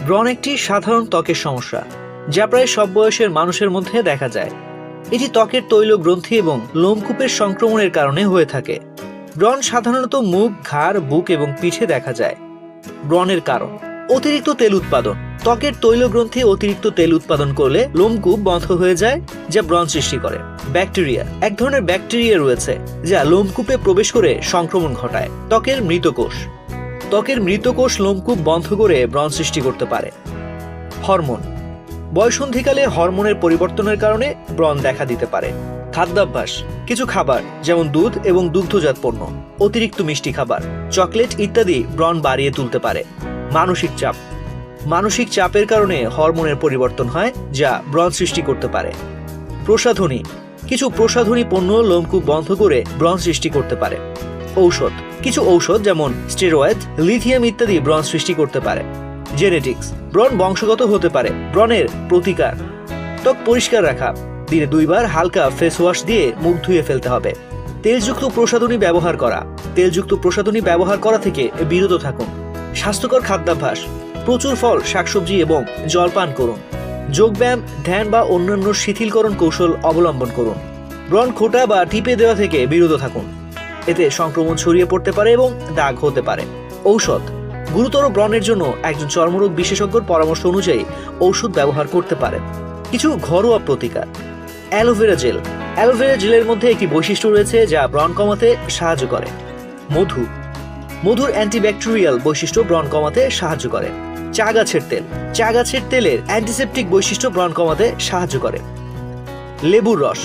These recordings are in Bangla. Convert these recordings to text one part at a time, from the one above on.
ব্রণ একটি সাধারণ ত্বকের সমস্যা যা প্রায় সব বয়সের মানুষের মধ্যে দেখা যায়। এটি ত্বকের তৈল গ্রন্থি এবং লোমকূপের সংক্রমণের কারণে হয়ে থাকে। ব্রণ সাধারণত মুখ, ঘাড়, বুক এবং পিঠে দেখা যায়। ব্রণের কারণ: অতিরিক্ত তেল উৎপাদন। ত্বকের তৈল গ্রন্থি অতিরিক্ত তেল উৎপাদন করলে লোমকূপ বন্ধ হয়ে যায়, যা ব্রণ সৃষ্টি করে। ব্যাকটেরিয়া: এক ধরনের ব্যাকটেরিয়া রয়েছে যা লোমকূপে প্রবেশ করে সংক্রমণ ঘটায়। ত্বকের মৃত কোষ: ত্বকের মৃত কোষ লোমকূপ বন্ধ করে ব্রণ সৃষ্টি করতে পারে। হরমোন: বয়সন্ধিকালে হরমোনের পরিবর্তনের কারণে ব্রণ দেখা দিতে পারে। খাদ্যাভ্যাস: কিছু খাবার যেমন দুধ এবং দুগ্ধজাত পণ্য, অতিরিক্ত মিষ্টি খাবার, চকলেট ইত্যাদি ব্রণ বাড়িয়ে তুলতে পারে। মানসিক চাপ: মানসিক চাপের কারণে হরমোনের পরিবর্তন হয়, যা ব্রণ সৃষ্টি করতে পারে। প্রসাধনী: কিছু প্রসাধনী পণ্য লোমকূপ বন্ধ করে ব্রণ সৃষ্টি করতে পারে। ঔষধ: কিছু ঔষধ যেমন স্টেরয়েড, লিথিয়াম ইত্যাদি ব্রণ সৃষ্টি করতে পারে। জেনেটিক্স: ব্রণ বংশগত হতে পারে। ব্রণের প্রতিকার: ত্বক পরিষ্কার রাখা, দিনে 2 বার হালকা ফেস ওয়াশ দিয়ে মুখ ধুয়ে ফেলতে হবে। তেলযুক্ত প্রসাধনী ব্যবহার করা: তেলযুক্ত প্রসাধনী ব্যবহার করা থেকে বিরত থাকুন। স্বাস্থ্যকর খাদ্যাভ্যাস: প্রচুর ফল, শাকসবজি এবং জল পান করুন। যোগব্যায়াম, ধ্যান বা অন্যান্য শিথিলকরণ কৌশল অবলম্বন করুন। ব্রণ খোঁটা বা টিপে দেওয়া থেকে বিরত থাকুন, এতে সংক্রমণ ছড়িয়ে পড়তে পারে এবং দাগ হতে পারে। ঔষধ: গুরুতর ব্রণের জন্য একজন চর্মরোগ বিশেষজ্ঞর পরামর্শ অনুযায়ী ঔষধ ব্যবহার করতে পারেন। কিছু ঘরোয়া প্রতিকার: অ্যালোভেরা জেল: অ্যালোভেরা জেলের মধ্যে একটি বৈশিষ্ট্য রয়েছে যা ব্রণ কমাতে সাহায্য করে। মধু: মধুর অ্যান্টিব্যাকটেরিয়াল বৈশিষ্ট্য ব্রণ কমাতে সাহায্য করে। চা গাছের তেল: চা গাছের তেলের অ্যান্টিসেপটিক বৈশিষ্ট্য ব্রণ কমাতে সাহায্য করে। লেবুর রস: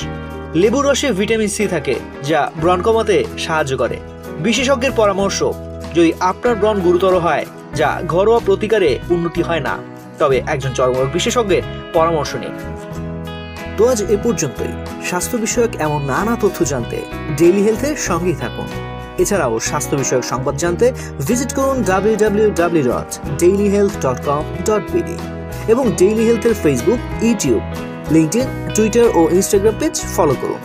লেবুর রসে ভিটামিন সি থাকে, যা ব্রণ কমাতে সাহায্য করে। বিশেষজ্ঞের পরামর্শ: যদি আপনার ব্রণ গুরুতর হয়, যা ঘরোয়া প্রতিকারে উন্নতি হয় না, তবে একজন চর্মরোগ বিশেষজ্ঞের পরামর্শ নিন। তো আজ এ পর্যন্তই। স্বাস্থ্য বিষয়ক এমন নানা তথ্য জানতে ডেইলি হেলথের সঙ্গেই থাকুন। এছাড়াও স্বাস্থ্য বিষয়ক সংবাদ জানতে ভিজিট করুন www.dailyhealth.com.bd এবং ডেইলি হেলথের ফেসবুক, ইউটিউব, লিঙ্কডইন, টুইটার ও ইনস্টাগ্রাম পেজ ফলো করুন।